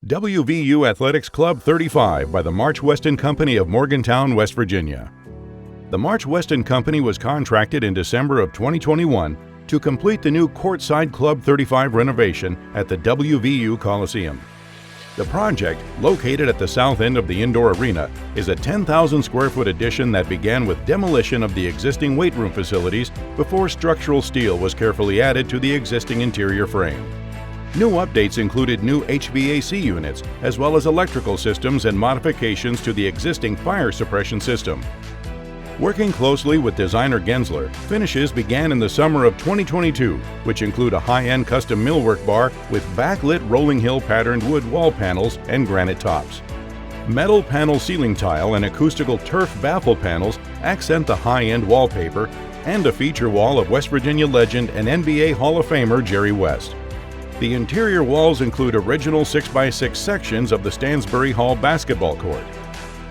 WVU Athletics Club 35 by the March Weston Company of Morgantown, West Virginia. The March Weston Company was contracted in December of 2021 to complete the new Courtside Club 35 renovation at the WVU Coliseum. The project, located at the south end of the indoor arena, is a 10,000 square foot addition that began with demolition of the existing weight room facilities before structural steel was carefully added to the existing interior frame. New updates included new HVAC units, as well as electrical systems and modifications to the existing fire suppression system. Working closely with designer Gensler, finishes began in the summer of 2022, which include a high-end custom millwork bar with backlit rolling hill patterned wood wall panels and granite tops. Metal panel ceiling tile and acoustical turf baffle panels accent the high-end wallpaper, and a feature wall of West Virginia legend and NBA Hall of Famer Jerry West. The interior walls include original 6x6 sections of the Stansbury Hall basketball court.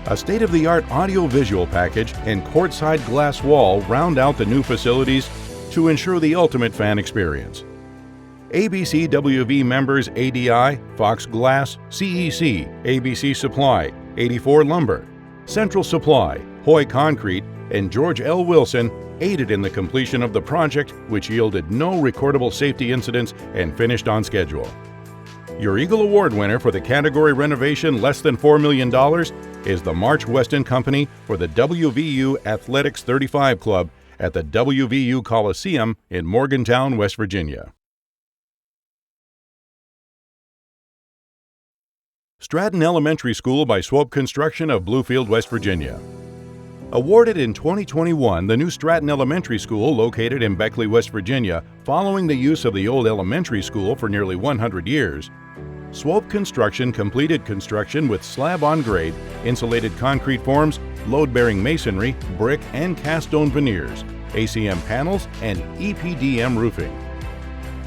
A state-of-the-art audio-visual package and courtside glass wall round out the new facilities to ensure the ultimate fan experience. ABCWV members ADI, Fox Glass, CEC, ABC Supply, 84 Lumber, Central Supply, Hoy Concrete, and George L. Wilson aided in the completion of the project, which yielded no recordable safety incidents and finished on schedule. Your Eagle Award winner for the category renovation less than $4 million is the March Weston Company for the WVU Athletics 35 Club at the WVU Coliseum in Morgantown, West Virginia. Stratton Elementary School by Swope Construction of Bluefield, West Virginia. Awarded in 2021, the new Stratton Elementary School, located in Beckley, West Virginia, following the use of the old elementary school for nearly 100 years, Swope Construction completed construction with slab-on-grade, insulated concrete forms, load-bearing masonry, brick and cast stone veneers, ACM panels, and EPDM roofing.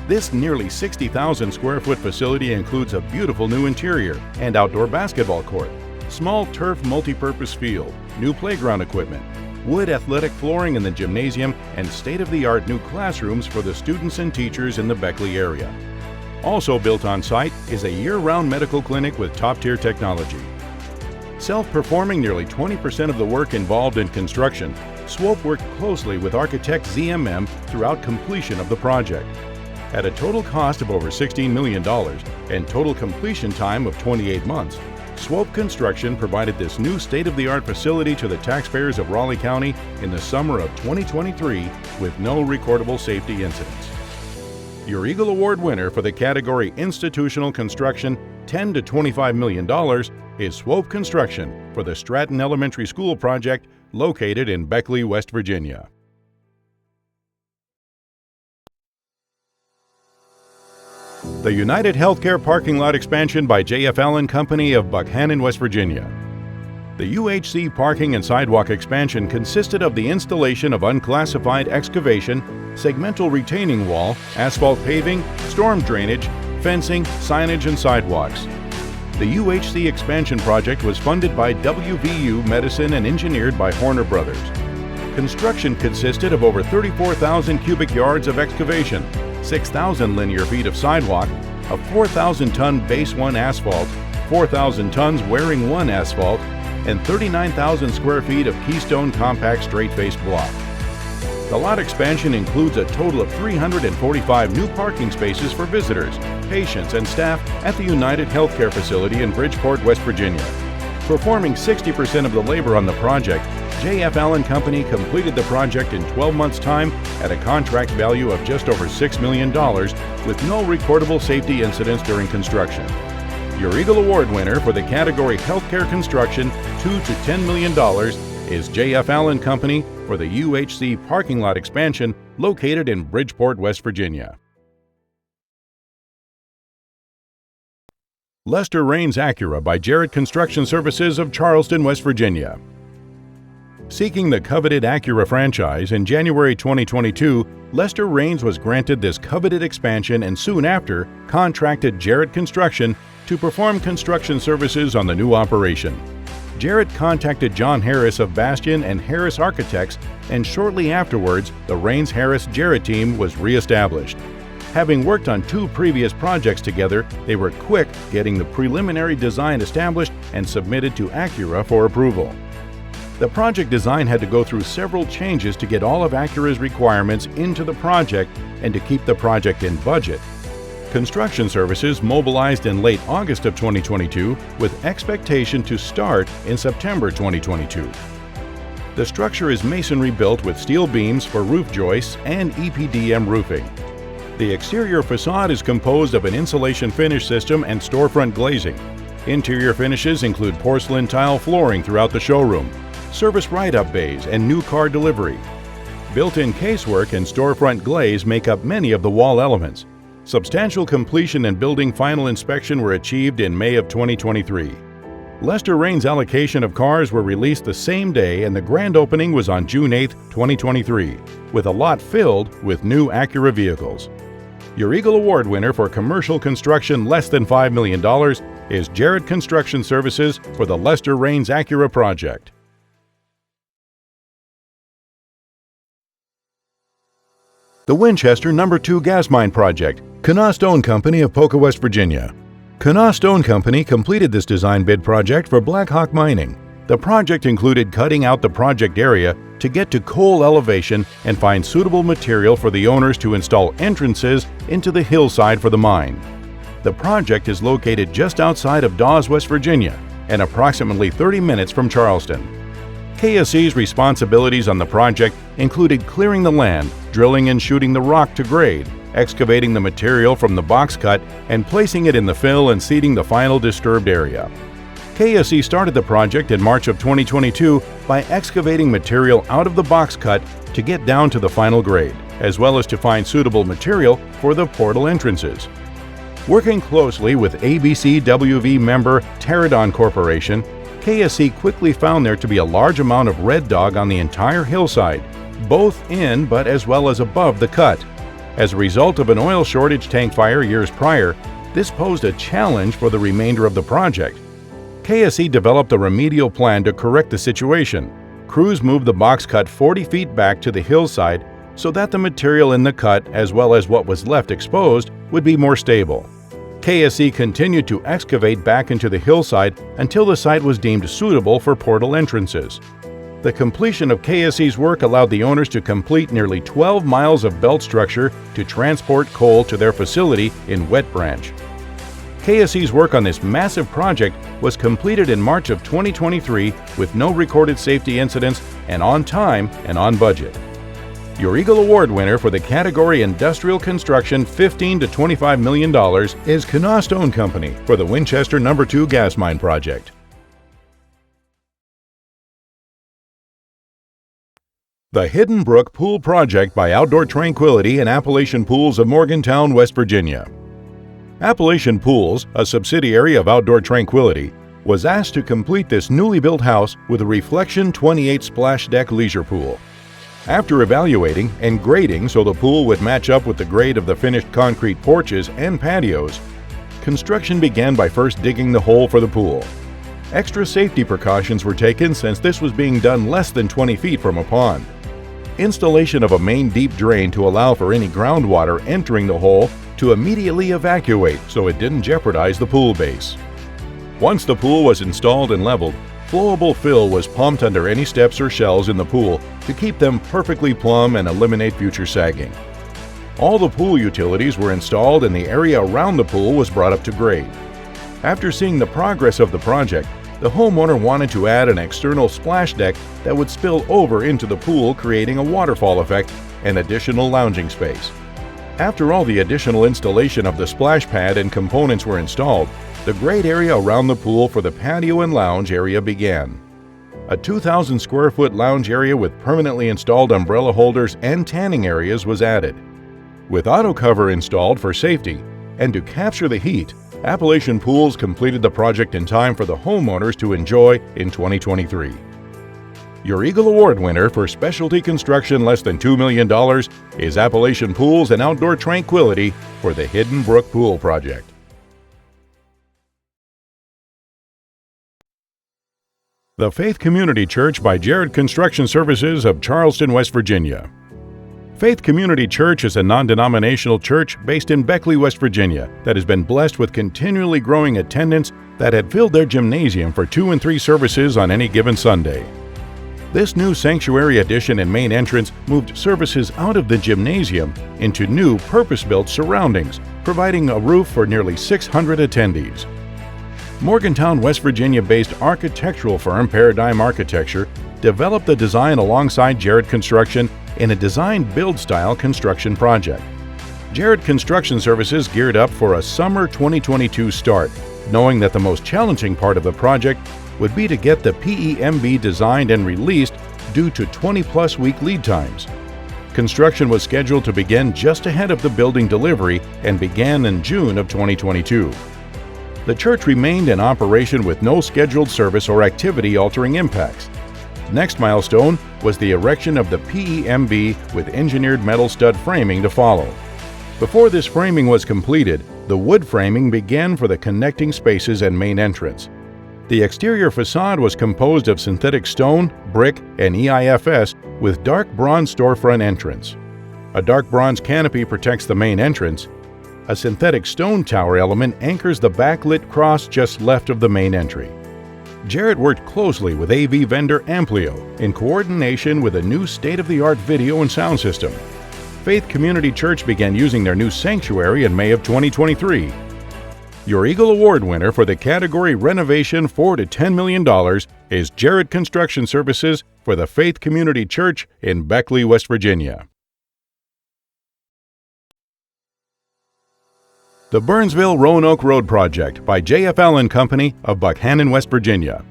This nearly 60,000 square foot facility includes a beautiful new interior and outdoor basketball court, small turf multi-purpose field, new playground equipment, wood athletic flooring in the gymnasium, and state-of-the-art new classrooms for the students and teachers in the Beckley area. Also built on site is a year-round medical clinic with top-tier technology. Self-performing nearly 20% of the work involved in construction, Swope worked closely with architect ZMM throughout completion of the project. At a total cost of over $16 million and total completion time of 28 months, Swope Construction provided this new state-of-the-art facility to the taxpayers of Raleigh County in the summer of 2023 with no recordable safety incidents. Your Eagle Award winner for the category Institutional Construction, $10 to $25 million, is Swope Construction for the Stratton Elementary School project located in Beckley, West Virginia. The United Healthcare parking lot expansion by J.F. Allen Company of Buckhannon, West Virginia. The UHC parking and sidewalk expansion consisted of the installation of unclassified excavation, segmental retaining wall, asphalt paving, storm drainage, fencing, signage, and sidewalks. The UHC expansion project was funded by WVU Medicine and engineered by Horner Brothers. Construction consisted of over 34,000 cubic yards of excavation, 6,000 linear feet of sidewalk, a 4,000-ton base 1 asphalt, 4,000 tons wearing 1 asphalt, and 39,000 square feet of Keystone compact straight-faced block. The lot expansion includes a total of 345 new parking spaces for visitors, patients, and staff at the United Healthcare facility in Bridgeport, West Virginia. Performing 60% of the labor on the project, J.F. Allen Company completed the project in 12 months' time at a contract value of just over $6 million with no recordable safety incidents during construction. Your Eagle Award winner for the category Healthcare Construction, $2 to $10 million, is J.F. Allen Company for the UHC parking lot expansion located in Bridgeport, West Virginia. Lester Raines Acura by Jarrett Construction Services of Charleston, West Virginia. Seeking the coveted Acura franchise, in January 2022, Lester Raines was granted this coveted expansion and soon after contracted Jarrett Construction to perform construction services on the new operation. Jarrett contacted John Harris of Bastion and Harris Architects, and shortly afterwards, the Raines-Harris-Jarrett team was re-established. Having worked on 2 previous projects together, they were quick getting the preliminary design established and submitted to Acura for approval. The project design had to go through several changes to get all of Acura's requirements into the project and to keep the project in budget. Construction services mobilized in late August of 2022 with expectation to start in September 2022. The structure is masonry built with steel beams for roof joists and EPDM roofing. The exterior facade is composed of an insulation finish system and storefront glazing. Interior finishes include porcelain tile flooring throughout the showroom, service write-up bays, and new car delivery. Built-in casework and storefront glaze make up many of the wall elements. Substantial completion and building final inspection were achieved in May of 2023. Lester Rain's allocation of cars were released the same day, and the grand opening was on June 8, 2023, with a lot filled with new Acura vehicles. Your Eagle Award winner for commercial construction less than $5 million is Jarrett Construction Services for the Lester Rain's Acura project. The Winchester No. 2 Gas Mine Project, Kanawha Stone Company of Poca, West Virginia. Kanawha Stone Company completed this design bid project for Blackhawk Mining. The project included cutting out the project area to get to coal elevation and find suitable material for the owners to install entrances into the hillside for the mine. The project is located just outside of Dawes, West Virginia, and approximately 30 minutes from Charleston. KSE's responsibilities on the project included clearing the land, drilling and shooting the rock to grade, excavating the material from the box cut, and placing it in the fill and seeding the final disturbed area. KSE started the project in March of 2022 by excavating material out of the box cut to get down to the final grade, as well as to find suitable material for the portal entrances. Working closely with ABCWV member Pterodon Corporation, KSE quickly found there to be a large amount of red dog on the entire hillside, both in but as well as above the cut. As a result of an oil shortage tank fire years prior, this posed a challenge for the remainder of the project. KSE developed a remedial plan to correct the situation. Crews moved the box cut 40 feet back to the hillside so that the material in the cut, as well as what was left exposed, would be more stable. KSE continued to excavate back into the hillside until the site was deemed suitable for portal entrances. The completion of KSE's work allowed the owners to complete nearly 12 miles of belt structure to transport coal to their facility in Wet Branch. KSE's work on this massive project was completed in March of 2023 with no recorded safety incidents and on time and on budget. Your Eagle Award winner for the category Industrial Construction $15 to $25 million is Kanawha Stone Company for the Winchester No. 2 Gas Mine Project. The Hidden Brook Pool Project by Outdoor Tranquility and Appalachian Pools of Morgantown, West Virginia. Appalachian Pools, a subsidiary of Outdoor Tranquility, was asked to complete this newly built house with a Reflection 28 splash deck leisure pool. After evaluating and grading so the pool would match up with the grade of the finished concrete porches and patios, construction began by first digging the hole for the pool. Extra safety precautions were taken since this was being done less than 20 feet from a pond. Installation of a main deep drain to allow for any groundwater entering the hole to immediately evacuate so it didn't jeopardize the pool base. Once the pool was installed and leveled, flowable fill was pumped under any steps or shells in the pool to keep them perfectly plumb and eliminate future sagging. All the pool utilities were installed and the area around the pool was brought up to grade. After seeing the progress of the project, the homeowner wanted to add an external splash deck that would spill over into the pool, creating a waterfall effect and additional lounging space. After all the additional installation of the splash pad and components were installed, the grade area around the pool for the patio and lounge area began. A 2,000 square foot lounge area with permanently installed umbrella holders and tanning areas was added. With auto cover installed for safety and to capture the heat, Appalachian Pools completed the project in time for the homeowners to enjoy in 2023. Your Eagle Award winner for specialty construction less than $2 million is Appalachian Pools and Outdoor Tranquility for the Hidden Brook Pool Project. The Faith Community Church by Jarrett Construction Services of Charleston, West Virginia. Faith Community Church is a non-denominational church based in Beckley, West Virginia that has been blessed with continually growing attendance that had filled their gymnasium for 2 and 3 services on any given Sunday. This new sanctuary addition and main entrance moved services out of the gymnasium into new purpose-built surroundings, providing a roof for nearly 600 attendees. Morgantown, West Virginia-based architectural firm Paradigm Architecture developed the design alongside Jarrett Construction in a design-build style construction project. Jarrett Construction Services geared up for a summer 2022 start, knowing that the most challenging part of the project would be to get the PEMB designed and released due to 20-plus week lead times. Construction was scheduled to begin just ahead of the building delivery and began in June of 2022. The church remained in operation with no scheduled service or activity-altering impacts. Next milestone was the erection of the PEMB with engineered metal stud framing to follow. Before this framing was completed, the wood framing began for the connecting spaces and main entrance. The exterior facade was composed of synthetic stone, brick, and EIFS with dark bronze storefront entrance. A dark bronze canopy protects the main entrance. A synthetic stone tower element anchors the backlit cross just left of the main entry. Jarrett worked closely with AV vendor Amplio in coordination with a new state-of-the-art video and sound system. Faith Community Church began using their new sanctuary in May of 2023. Your Eagle Award winner for the category Renovation $4 to $10 million is Jarrett Construction Services for the Faith Community Church in Beckley, West Virginia. The Burnsville-Roanoke Road Project by J.F. Allen Company of Buckhannon, West Virginia.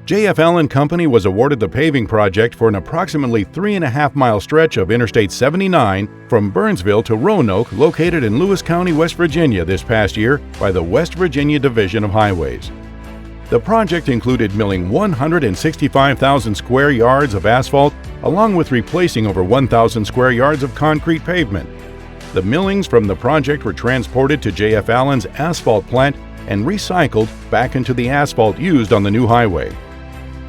J.F. Allen Company was awarded the paving project for an approximately 3.5-mile stretch of Interstate 79 from Burnsville to Roanoke, located in Lewis County, West Virginia this past year by the West Virginia Division of Highways. The project included milling 165,000 square yards of asphalt, along with replacing over 1,000 square yards of concrete pavement. The millings from the project were transported to J.F. Allen's asphalt plant and recycled back into the asphalt used on the new highway.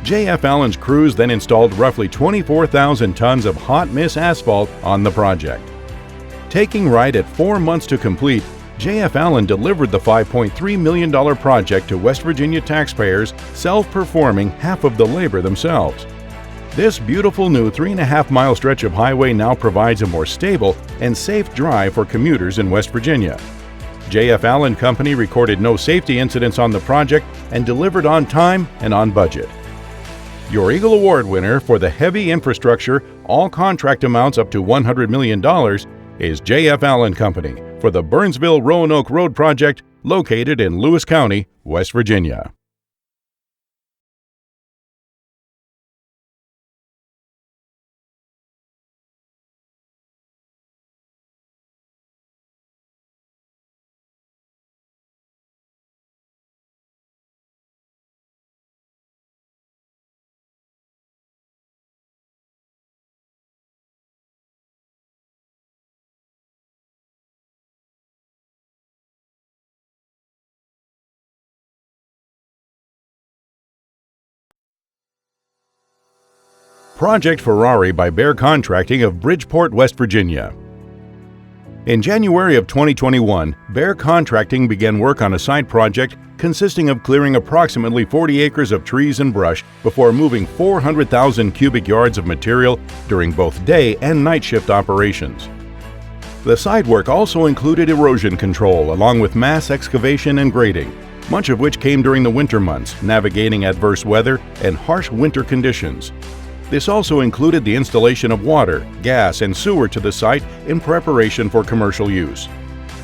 J.F. Allen's crews then installed roughly 24,000 tons of hot mix asphalt on the project. Taking right at 4 months to complete, J.F. Allen delivered the $5.3 million project to West Virginia taxpayers, self-performing half of the labor themselves. This beautiful new 3.5-mile stretch of highway now provides a more stable and safe drive for commuters in West Virginia. J.F. Allen Company recorded no safety incidents on the project and delivered on time and on budget. Your Eagle Award winner for the heavy infrastructure, all contract amounts up to $100 million, is J.F. Allen Company for the Burnsville-Roanoke Road Project located in Lewis County, West Virginia. Project Ferrari by Bear Contracting of Bridgeport, West Virginia. In January of 2021, Bear Contracting began work on a site project consisting of clearing approximately 40 acres of trees and brush before moving 400,000 cubic yards of material during both day and night shift operations. The site work also included erosion control along with mass excavation and grading, much of which came during the winter months, navigating adverse weather and harsh winter conditions. This also included the installation of water, gas, and sewer to the site in preparation for commercial use.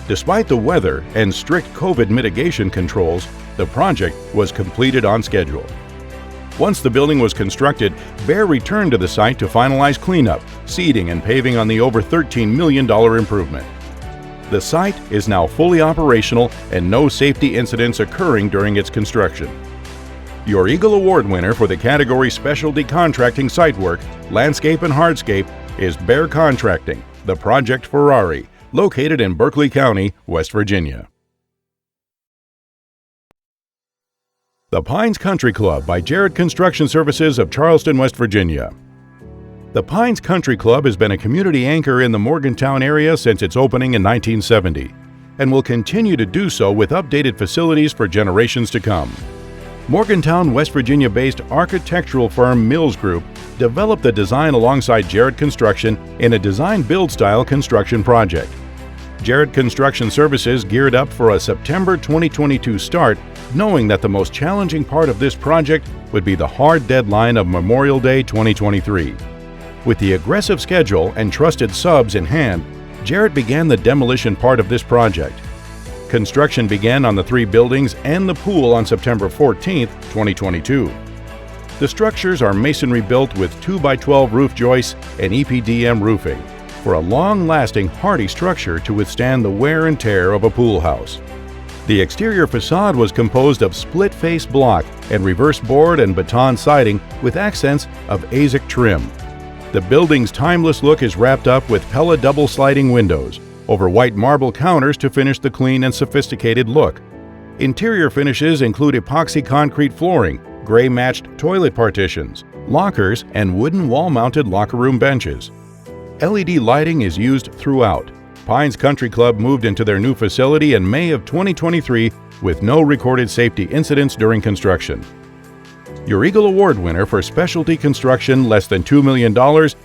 Despite the weather and strict COVID mitigation controls, the project was completed on schedule. Once the building was constructed, Bear returned to the site to finalize cleanup, seeding, and paving on the over $13 million improvement. The site is now fully operational and no safety incidents occurring during its construction. Your Eagle Award winner for the category Specialty Contracting Site Work, Landscape and Hardscape is Bear Contracting, the Project Ferrari, located in Berkeley County, West Virginia. The Pines Country Club by Jarrett Construction Services of Charleston, West Virginia. The Pines Country Club has been a community anchor in the Morgantown area since its opening in 1970 and will continue to do so with updated facilities for generations to come. Morgantown, West Virginia-based architectural firm Mills Group developed the design alongside Jarrett Construction in a design-build style construction project. Jarrett Construction Services geared up for a September 2022 start, knowing that the most challenging part of this project would be the hard deadline of Memorial Day 2023. With the aggressive schedule and trusted subs in hand, Jarrett began the demolition part of this project. Construction began on the 3 buildings and the pool on September 14, 2022. The structures are masonry built with 2x12 roof joists and EPDM roofing for a long-lasting, hardy structure to withstand the wear and tear of a pool house. The exterior facade was composed of split-face block and reverse board and baton siding with accents of AZEK trim. The building's timeless look is wrapped up with Pella double-sliding windows over white marble counters to finish the clean and sophisticated look. Interior finishes include epoxy concrete flooring, gray-matched toilet partitions, lockers, and wooden wall-mounted locker room benches. LED lighting is used throughout. Pines Country Club moved into their new facility in May of 2023 with no recorded safety incidents during construction. Your Eagle Award winner for specialty construction less than $2 million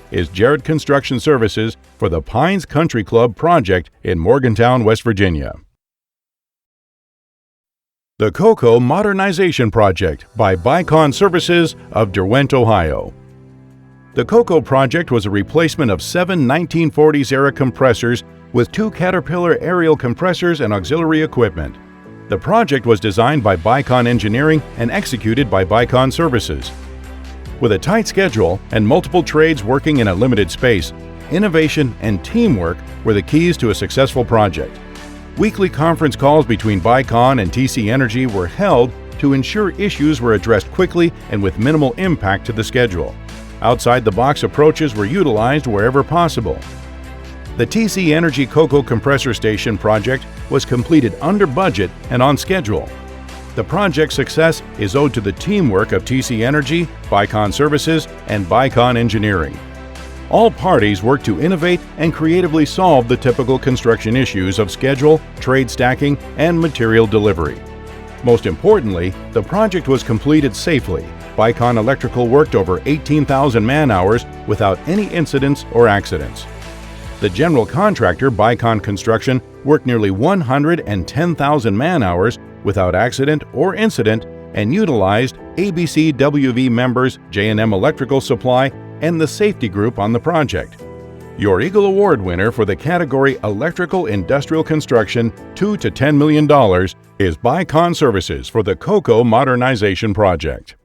is Jarrett Construction Services for the Pines Country Club project in Morgantown, West Virginia. The Cocoa Modernization Project by Bicon Services of Derwent, Ohio. The Cocoa project was a replacement of 7 1940s-era compressors with 2 Caterpillar aerial compressors and auxiliary equipment. The project was designed by Bicon Engineering and executed by Bicon Services. With a tight schedule and multiple trades working in a limited space, innovation and teamwork were the keys to a successful project. Weekly conference calls between Bicon and TC Energy were held to ensure issues were addressed quickly and with minimal impact to the schedule. Outside-the-box approaches were utilized wherever possible. The TC Energy Cocoa Compressor Station project was completed under budget and on schedule. The project's success is owed to the teamwork of TC Energy, Bicon Services, and Bicon Engineering. All parties worked to innovate and creatively solve the typical construction issues of schedule, trade stacking, and material delivery. Most importantly, the project was completed safely. Bicon Electrical worked over 18,000 man-hours without any incidents or accidents. The general contractor, Bicon Construction, worked nearly 110,000 man-hours without accident or incident and utilized ABCWV members, J&M Electrical Supply, and the safety group on the project. Your Eagle Award winner for the category Electrical Industrial Construction $2 to $10 million is Bicon Services for the Cocoa Modernization Project.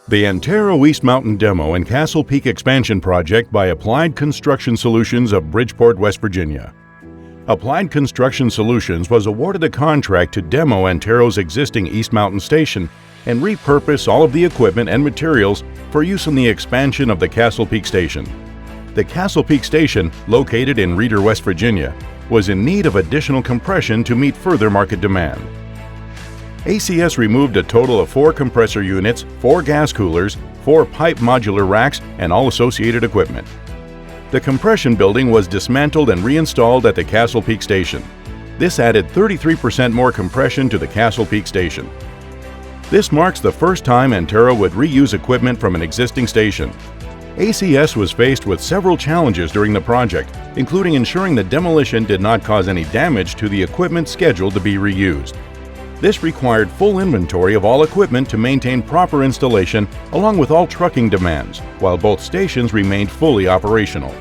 The Antero East Mountain Demo and Castle Peak Expansion Project by Applied Construction Solutions of Bridgeport, West Virginia. Applied Construction Solutions was awarded a contract to demo Antero's existing East Mountain Station and repurpose all of the equipment and materials for use in the expansion of the Castle Peak Station. The Castle Peak Station, located in Reeder, West Virginia, was in need of additional compression to meet further market demand. ACS removed a total of 4 compressor units, 4 gas coolers, 4 pipe modular racks, and all associated equipment. The compression building was dismantled and reinstalled at the Castle Peak Station. This added 33% more compression to the Castle Peak Station. This marks the first time Antero would reuse equipment from an existing station. ACS was faced with several challenges during the project, including ensuring the demolition did not cause any damage to the equipment scheduled to be reused. This required full inventory of all equipment to maintain proper installation along with all trucking demands, while both stations remained fully operational.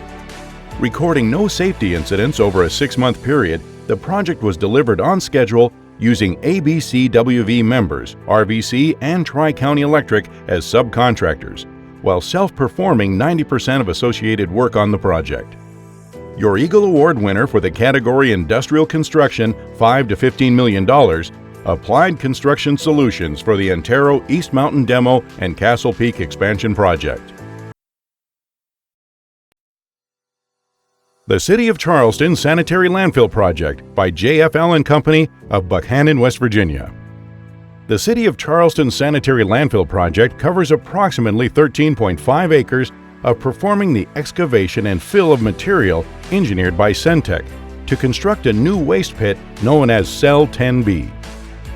Recording no safety incidents over a 6-month period, the project was delivered on schedule using ABCWV members, RVC, and Tri-County Electric as subcontractors, while self-performing 90% of associated work on the project. Your Eagle Award winner for the category Industrial Construction $5 to $15 million, Applied Construction Solutions for the Antero East Mountain Demo and Castle Peak Expansion Project. The City of Charleston Sanitary Landfill Project by J.F. Allen Company of Buckhannon, West Virginia. The City of Charleston Sanitary Landfill Project covers approximately 13.5 acres of performing the excavation and fill of material engineered by Centec to construct a new waste pit known as Cell 10B.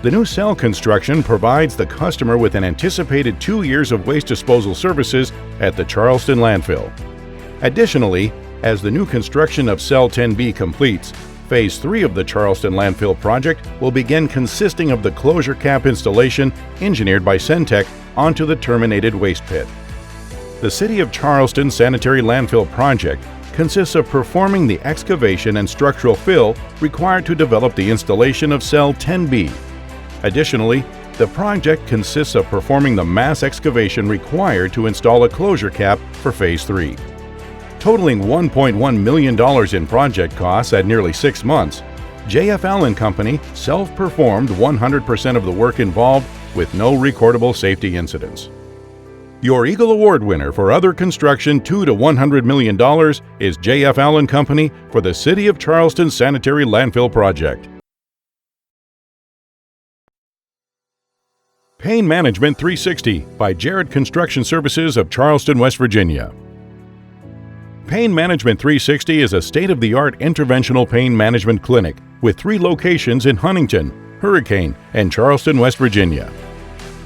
The new cell construction provides the customer with an anticipated 2 years of waste disposal services at the Charleston landfill. Additionally, as the new construction of Cell 10B completes, Phase 3 of the Charleston landfill project will begin, consisting of the closure cap installation engineered by Centec onto the terminated waste pit. The City of Charleston Sanitary Landfill Project consists of performing the excavation and structural fill required to develop the installation of Cell 10B. Additionally, the project consists of performing the mass excavation required to install a closure cap for Phase 3. Totaling $1.1 million in project costs at nearly 6 months, J.F. Allen Company self-performed 100% of the work involved with no recordable safety incidents. Your Eagle Award winner for other construction $2 to $100 million is J.F. Allen Company for the City of Charleston Sanitary Landfill Project. Pain Management 360 by Jared Construction Services of Charleston, West Virginia. Pain Management 360 is a state-of-the-art interventional pain management clinic with 3 locations in Huntington, Hurricane, and Charleston, West Virginia.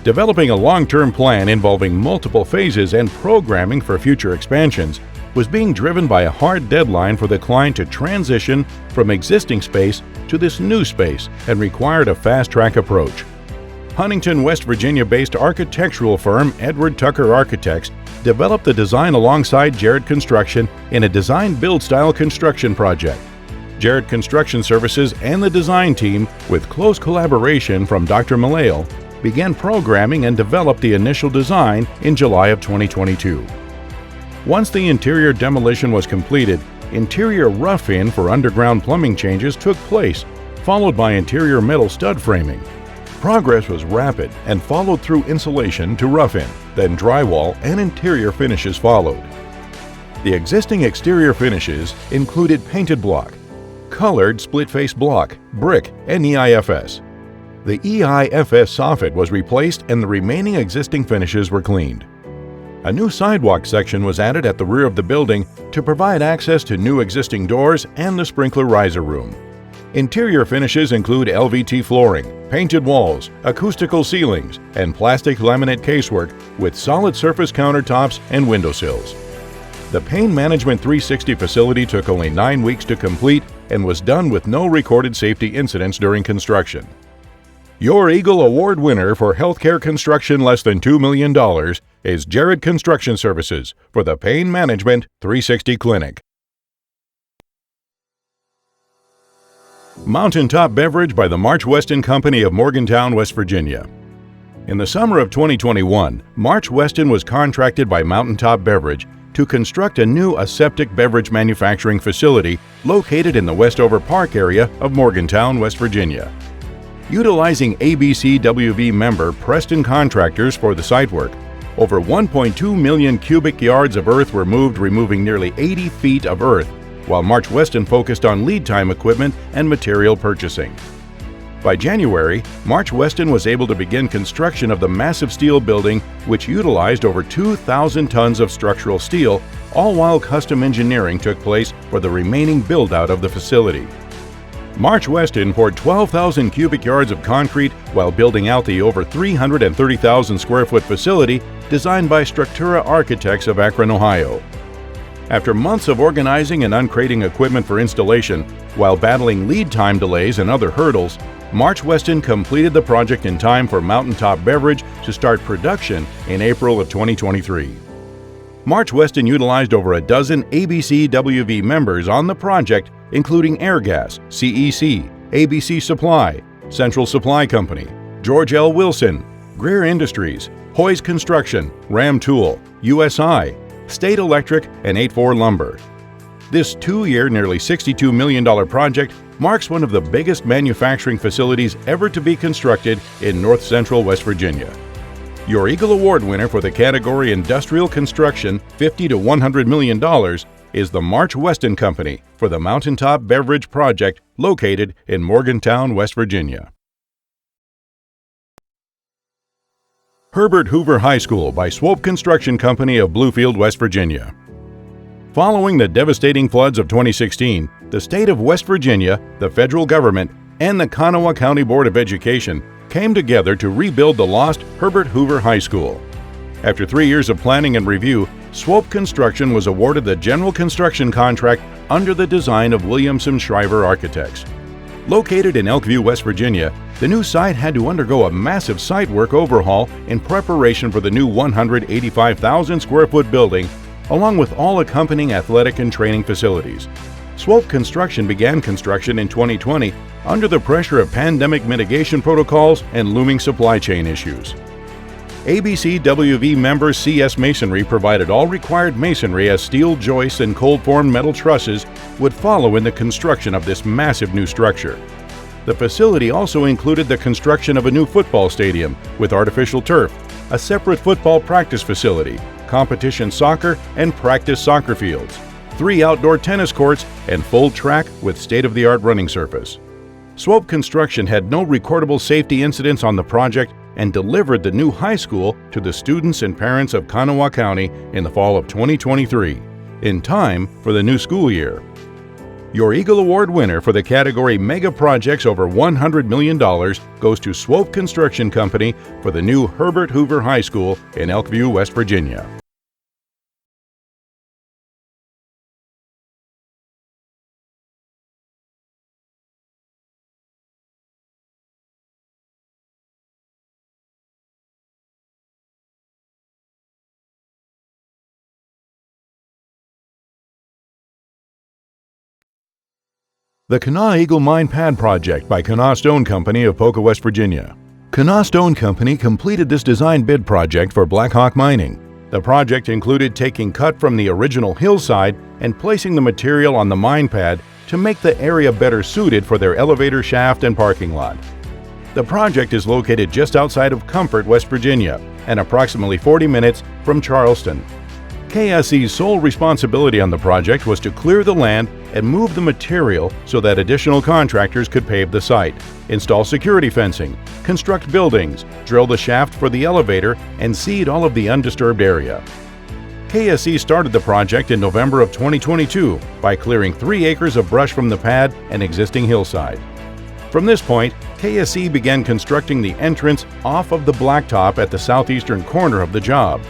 Developing a long-term plan involving multiple phases and programming for future expansions was being driven by a hard deadline for the client to transition from existing space to this new space and required a fast-track approach. Huntington, West Virginia-based architectural firm Edward Tucker Architects developed the design alongside Jared Construction in a design-build style construction project. Jared Construction Services and the design team, with close collaboration from Dr. Malayo, began programming and developed the initial design in July of 2022. Once the interior demolition was completed, interior rough-in for underground plumbing changes took place, followed by interior metal stud framing. Progress was rapid and followed through insulation to rough-in, then drywall and interior finishes followed. The existing exterior finishes included painted block, colored split-face block, brick, and EIFS. The EIFS soffit was replaced and the remaining existing finishes were cleaned. A new sidewalk section was added at the rear of the building to provide access to new existing doors and the sprinkler riser room. Interior finishes include LVT flooring, painted walls, acoustical ceilings, and plastic laminate casework with solid surface countertops and windowsills. The Pain Management 360 facility took only 9 weeks to complete and was done with no recorded safety incidents during construction. Your Eagle Award winner for healthcare construction less than $2 million is Jared Construction Services for the Pain Management 360 Clinic. Mountaintop Beverage by the March Weston Company of Morgantown, West Virginia. In the summer of 2021, March Weston was contracted by Mountaintop Beverage to construct a new aseptic beverage manufacturing facility located in the Westover Park area of Morgantown, West Virginia. Utilizing ABCWV member Preston Contractors for the site work, over 1.2 million cubic yards of earth were moved, removing nearly 80 feet of earth, while March Weston focused on lead time equipment and material purchasing. By January, March Weston was able to begin construction of the massive steel building, which utilized over 2,000 tons of structural steel, all while custom engineering took place for the remaining build-out of the facility. March Weston poured 12,000 cubic yards of concrete while building out the over 330,000 square foot facility designed by Structura Architects of Akron, Ohio. After months of organizing and uncrating equipment for installation, while battling lead time delays and other hurdles, March Weston completed the project in time for Mountaintop Beverage to start production in April of 2023. March Weston utilized over a dozen ABCWV members on the project, including Airgas, CEC, ABC Supply, Central Supply Company, George L. Wilson, Greer Industries, Hoyes Construction, Ram Tool, USI, State Electric, and 8-4 Lumber. This 2-year, nearly $62 million project marks one of the biggest manufacturing facilities ever to be constructed in north central West Virginia. Your Eagle Award winner for the category Industrial Construction $50 to $100 million is the March Weston Company for the Mountaintop Beverage Project located in Morgantown, West Virginia. Herbert Hoover High School by Swope Construction Company of Bluefield, West Virginia. Following the devastating floods of 2016, the state of West Virginia, the federal government, and the Kanawha County Board of Education came together to rebuild the lost Herbert Hoover High School. After 3 years of planning and review, Swope Construction was awarded the general construction contract under the design of Williamson Shriver Architects. Located in Elkview, West Virginia, the new site had to undergo a massive site work overhaul in preparation for the new 185,000 square foot building, along with all accompanying athletic and training facilities. Swope Construction began construction in 2020 under the pressure of pandemic mitigation protocols and looming supply chain issues. ABCWV member CS Masonry provided all required masonry as steel joists and cold-formed metal trusses would follow in the construction of this massive new structure. The facility also included the construction of a new football stadium with artificial turf, a separate football practice facility, competition soccer and practice soccer fields, 3 outdoor tennis courts, and full track with state-of-the-art running surface. Swope Construction had no recordable safety incidents on the project and delivered the new high school to the students and parents of Kanawha County in the fall of 2023, in time for the new school year. Your Eagle Award winner for the category Mega Projects over $100 million goes to Swope Construction Company for the new Herbert Hoover High School in Elkview, West Virginia. The Kanawha Eagle Mine Pad Project by Kanawha Stone Company of Poca, West Virginia. Kanawha Stone Company completed this design bid project for Blackhawk Mining. The project included taking cut from the original hillside and placing the material on the mine pad to make the area better suited for their elevator shaft and parking lot. The project is located just outside of Comfort, West Virginia, and approximately 40 minutes from Charleston. KSE's sole responsibility on the project was to clear the land and move the material so that additional contractors could pave the site, install security fencing, construct buildings, drill the shaft for the elevator, and seed all of the undisturbed area. KSE started the project in November of 2022 by clearing 3 acres of brush from the pad and existing hillside. From this point, KSE began constructing the entrance off of the blacktop at the southeastern corner of the job.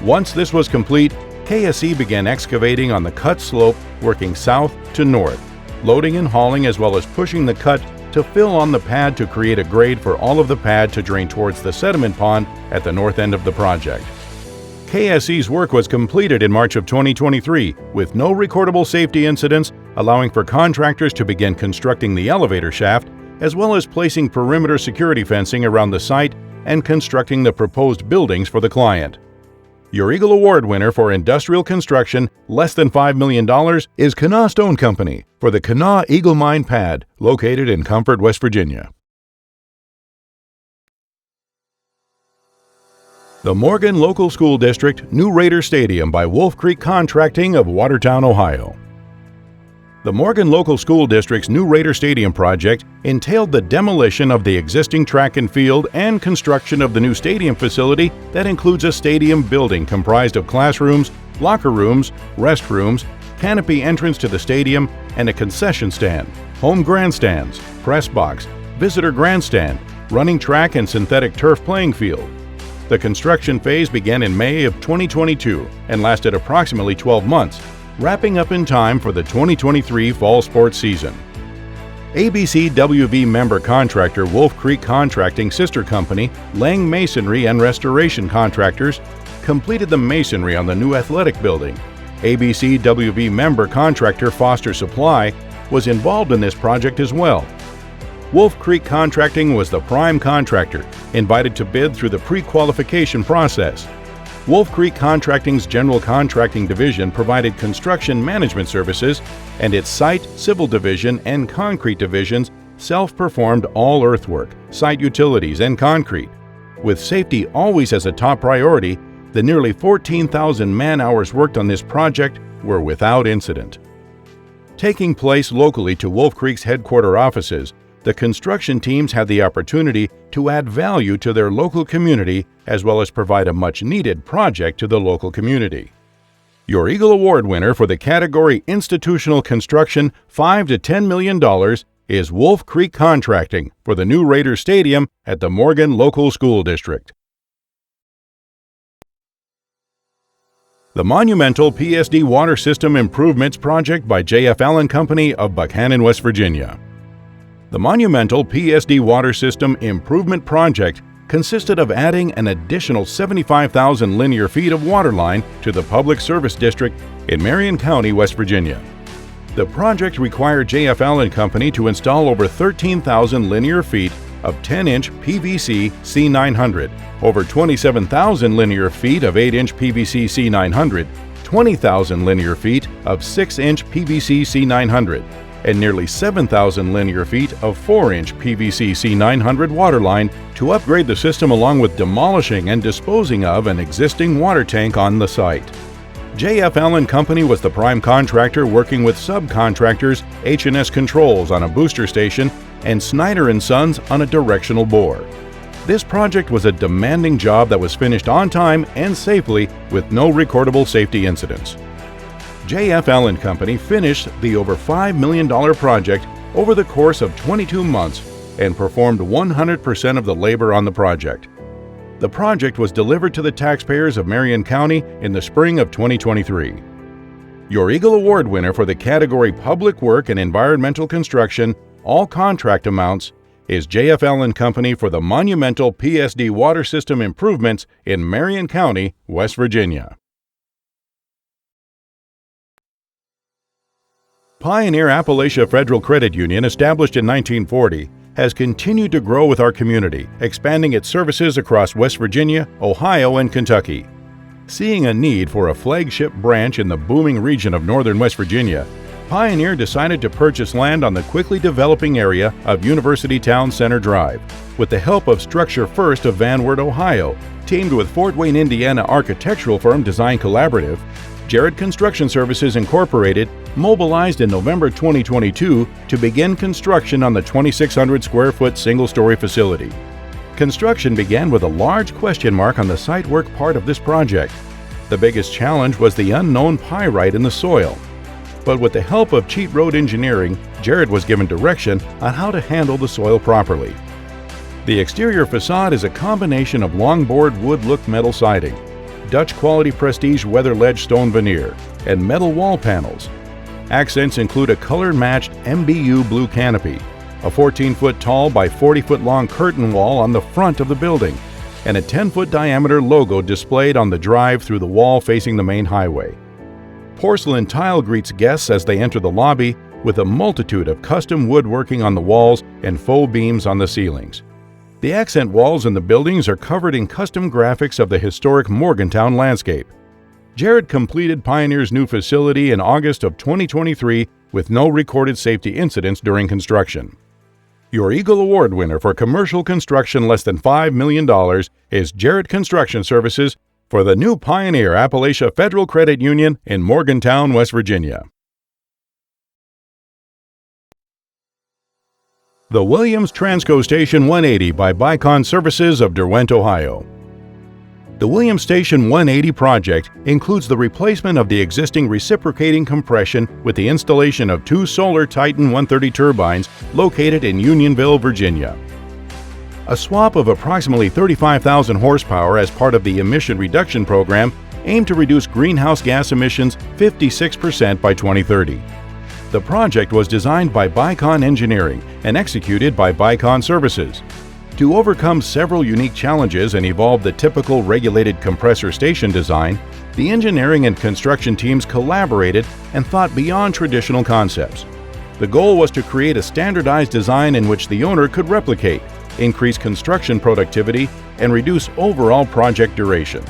Once this was complete, KSE began excavating on the cut slope, working south to north, loading and hauling as well as pushing the cut to fill on the pad to create a grade for all of the pad to drain towards the sediment pond at the north end of the project. KSE's work was completed in March of 2023 with no recordable safety incidents, allowing for contractors to begin constructing the elevator shaft as well as placing perimeter security fencing around the site and constructing the proposed buildings for the client. Your Eagle Award winner for industrial construction less than $5 million is Kanawha Stone Company for the Kanawha Eagle Mine Pad located in Comfort, West Virginia. The Morgan Local School District New Raider Stadium by Wolf Creek Contracting of Watertown, Ohio. The Morgan Local School District's new Raider Stadium project entailed the demolition of the existing track and field and construction of the new stadium facility that includes a stadium building comprised of classrooms, locker rooms, restrooms, canopy entrance to the stadium, and a concession stand, home grandstands, press box, visitor grandstand, running track and synthetic turf playing field. The construction phase began in May of 2022 and lasted approximately 12 months, wrapping up in time for the 2023 fall sports season. ABCWV member contractor Wolf Creek Contracting sister company, Lang Masonry and Restoration Contractors, completed the masonry on the new athletic building. ABCWV member contractor Foster Supply was involved in this project as well. Wolf Creek Contracting was the prime contractor, invited to bid through the pre-qualification process. Wolf Creek Contracting's General Contracting Division provided construction management services, and its Site, Civil Division, and Concrete Divisions self-performed all earthwork, site utilities, and concrete. With safety always as a top priority, the nearly 14,000 man-hours worked on this project were without incident. Taking place locally to Wolf Creek's headquarter offices, the construction teams had the opportunity to add value to their local community as well as provide a much-needed project to the local community. Your Eagle Award winner for the category Institutional Construction $5 to $10 million is Wolf Creek Contracting for the new Raiders Stadium at the Morgan Local School District. The monumental PSD Water System Improvements Project by J.F. Allen Company of Buchanan, West Virginia. The monumental PSD Water System Improvement Project consisted of adding an additional 75,000 linear feet of water line to the Public Service District in Marion County, West Virginia. The project required J.F. Allen Company to install over 13,000 linear feet of 10-inch PVC C900, over 27,000 linear feet of 8-inch PVC C900, 20,000 linear feet of 6-inch PVC C900, and nearly 7,000 linear feet of 4-inch PVC C900 water line to upgrade the system along with demolishing and disposing of an existing water tank on the site. J.F. Allen Company was the prime contractor working with subcontractors H&S Controls on a booster station and Snyder & Sons on a directional bore. This project was a demanding job that was finished on time and safely with no recordable safety incidents. J.F. Allen Company finished the over $5 million project over the course of 22 months and performed 100% of the labor on the project. The project was delivered to the taxpayers of Marion County in the spring of 2023. Your Eagle Award winner for the category Public Work and Environmental Construction, all contract amounts, is J.F. Allen Company for the monumental PSD Water System Improvements in Marion County, West Virginia. Pioneer Appalachia Federal Credit Union, established in 1940, has continued to grow with our community, expanding its services across West Virginia, Ohio, and Kentucky. Seeing a need for a flagship branch in the booming region of northern West Virginia, Pioneer decided to purchase land on the quickly developing area of University Town Center Drive, with the help of Structure First of Van Wert, Ohio, teamed with Fort Wayne, Indiana architectural firm Design Collaborative. Jared Construction Services Incorporated mobilized in November 2022 to begin construction on the 2,600 square foot single-story facility. Construction began with a large question mark on the site work part of this project. The biggest challenge was the unknown pyrite in the soil. But with the help of Cheat Road Engineering, Jared was given direction on how to handle the soil properly. The exterior facade is a combination of longboard wood-look metal siding, Dutch quality prestige weather ledge stone veneer, and metal wall panels. Accents include a color-matched MBU blue canopy, a 14-foot tall by 40-foot long curtain wall on the front of the building, and a 10-foot diameter logo displayed on the drive through the wall facing the main highway. Porcelain tile greets guests as they enter the lobby, with a multitude of custom woodworking on the walls and faux beams on the ceilings. The accent walls in the buildings are covered in custom graphics of the historic Morgantown landscape. Jared completed Pioneer's new facility in August of 2023 with no recorded safety incidents during construction. Your Eagle Award winner for commercial construction less than $5 million is Jared Construction Services for the new Pioneer Appalachia Federal Credit Union in Morgantown, West Virginia. The Williams Transco Station 180 by Bicon Services of Derwent, Ohio. The Williams Station 180 project includes the replacement of the existing reciprocating compression with the installation of two solar Titan 130 turbines located in Unionville, Virginia. A swap of approximately 35,000 horsepower as part of the emission reduction program aimed to reduce greenhouse gas emissions 56% by 2030. The project was designed by Bicon Engineering and executed by Bicon Services. To overcome several unique challenges and evolve the typical regulated compressor station design, the engineering and construction teams collaborated and thought beyond traditional concepts. The goal was to create a standardized design in which the owner could replicate, increase construction productivity, and reduce overall project duration.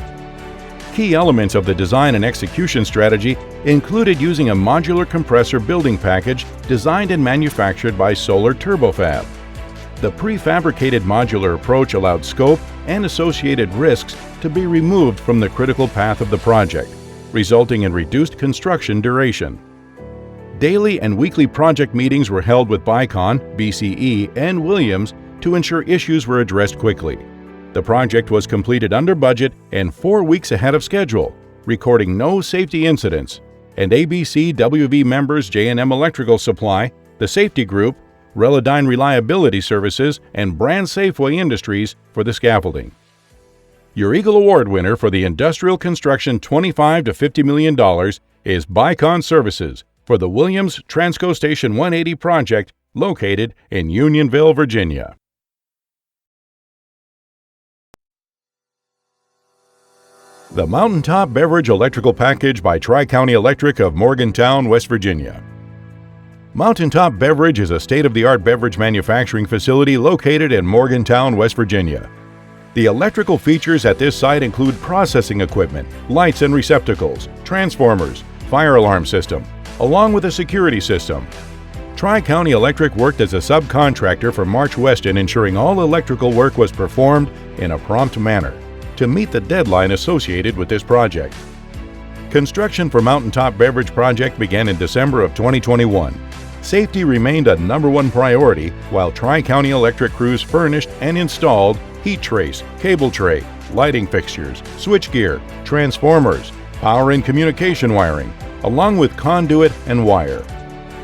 Key elements of the design and execution strategy included using a modular compressor building package designed and manufactured by Solar Turbofab. The prefabricated modular approach allowed scope and associated risks to be removed from the critical path of the project, resulting in reduced construction duration. Daily and weekly project meetings were held with Bicon, BCE, and Williams to ensure issues were addressed quickly. The project was completed under budget and 4 weeks ahead of schedule, recording no safety incidents, and ABCWV members J&M Electrical Supply, the Safety Group, Relodyne Reliability Services, and Brand Safeway Industries for the scaffolding. Your Eagle Award winner for the industrial construction $25 to $50 million is Bicon Services for the Williams Transco Station 180 project located in Unionville, Virginia. The Mountaintop Beverage Electrical Package by Tri-County Electric of Morgantown, West Virginia. Mountaintop Beverage is a state-of-the-art beverage manufacturing facility located in Morgantown, West Virginia. The electrical features at this site include processing equipment, lights and receptacles, transformers, fire alarm system, along with a security system. Tri-County Electric worked as a subcontractor for March Weston, ensuring all electrical work was performed in a prompt manner to meet the deadline associated with this project. Construction for Mountaintop Beverage project began in December of 2021. Safety remained a #1 priority while Tri-County Electric crews furnished and installed heat trace, cable tray, lighting fixtures, switchgear, transformers, power and communication wiring, along with conduit and wire.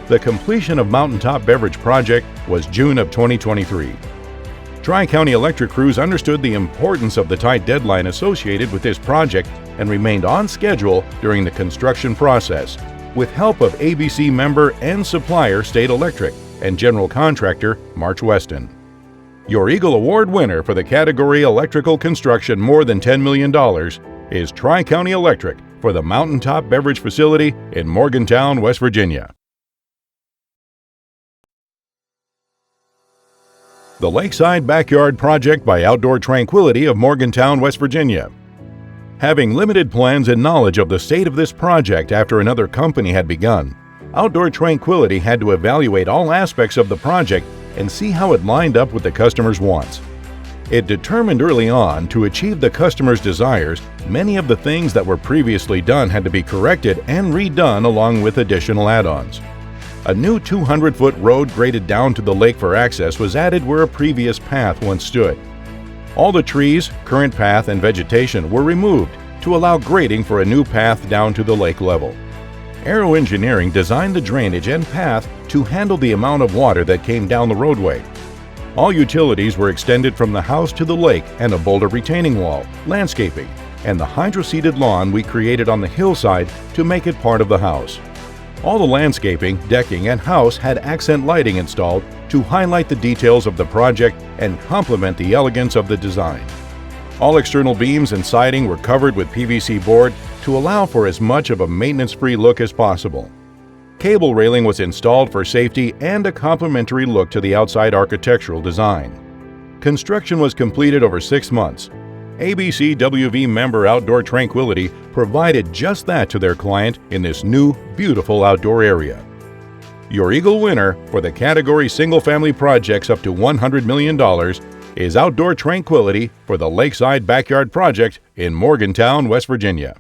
The completion of Mountaintop Beverage project was June of 2023. Tri-County Electric crews understood the importance of the tight deadline associated with this project and remained on schedule during the construction process, with help of ABC member and supplier State Electric and general contractor March Weston. Your Eagle Award winner for the category Electrical Construction more than $10 million is Tri-County Electric for the Mountaintop Beverage Facility in Morgantown, West Virginia. The Lakeside Backyard Project by Outdoor Tranquility of Morgantown, West Virginia. Having limited plans and knowledge of the state of this project after another company had begun, Outdoor Tranquility had to evaluate all aspects of the project and see how it lined up with the customer's wants. It determined early on to achieve the customer's desires, many of the things that were previously done had to be corrected and redone along with additional add-ons. A new 200-foot road graded down to the lake for access was added where a previous path once stood. All the trees, current path, and vegetation were removed to allow grading for a new path down to the lake level. Aero Engineering designed the drainage and path to handle the amount of water that came down the roadway. All utilities were extended from the house to the lake and a boulder retaining wall, landscaping, and the hydro-seeded lawn we created on the hillside to make it part of the house. All the landscaping, decking, and house had accent lighting installed to highlight the details of the project and complement the elegance of the design. All external beams and siding were covered with PVC board to allow for as much of a maintenance-free look as possible. Cable railing was installed for safety and a complementary look to the outside architectural design. Construction was completed over 6 months. ABCWV member Outdoor Tranquility provided just that to their client in this new, beautiful outdoor area. Your Eagle winner for the category single-family projects up to $100 million is Outdoor Tranquility for the Lakeside Backyard Project in Morgantown, West Virginia.